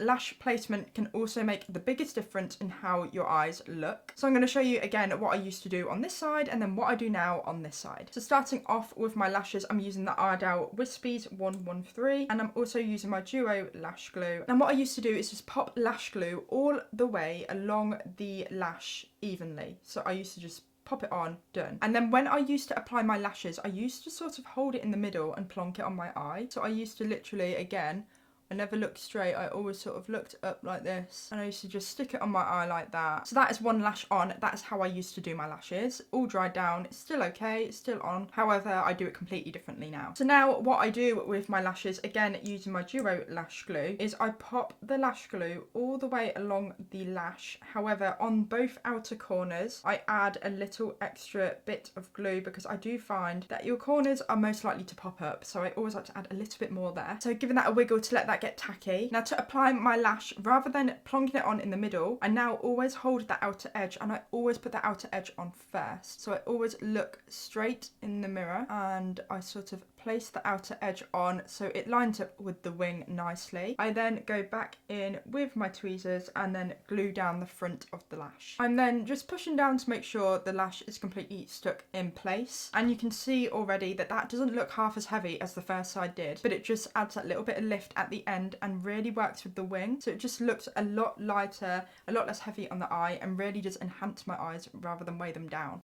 lash placement can also make the biggest difference in how your eyes look. So I'm going to show you again what I used to do on this side and then what I do now on this side. So starting off with my lashes, I'm using the Ardell Wispies 113 and I'm also using my Duo lash glue. And what I used to do is just pop lash glue all the way along the lash evenly. So I used to just pop it on, done. And then when I used to apply my lashes, I used to sort of hold it in the middle and plonk it on my eye. So I used to literally, again, I never looked straight, I always sort of looked up like this and I used to just stick it on my eye like that. So that is one lash on, that is how I used to do my lashes. All dried down, it's still okay, it's still on. However, I do it completely differently now. So now what I do with my lashes, again using my Duo lash glue, is I pop the lash glue all the way along the lash. However, on both outer corners, I add a little extra bit of glue because I do find that your corners are most likely to pop up. So I always like to add a little bit more there. So giving that a wiggle to let that get tacky. Now to apply my lash, rather than plonking it on in the middle, I now always hold the outer edge and I always put the outer edge on first. So I always look straight in the mirror and I sort of place the outer edge on so it lines up with the wing nicely. I then go back in with my tweezers and then glue down the front of the lash. I'm then just pushing down to make sure the lash is completely stuck in place, and you can see already that that doesn't look half as heavy as the first side did, but it just adds that little bit of lift at the end and really works with the wing, so it just looks a lot lighter, a lot less heavy on the eye, and really does enhance my eyes rather than weigh them down.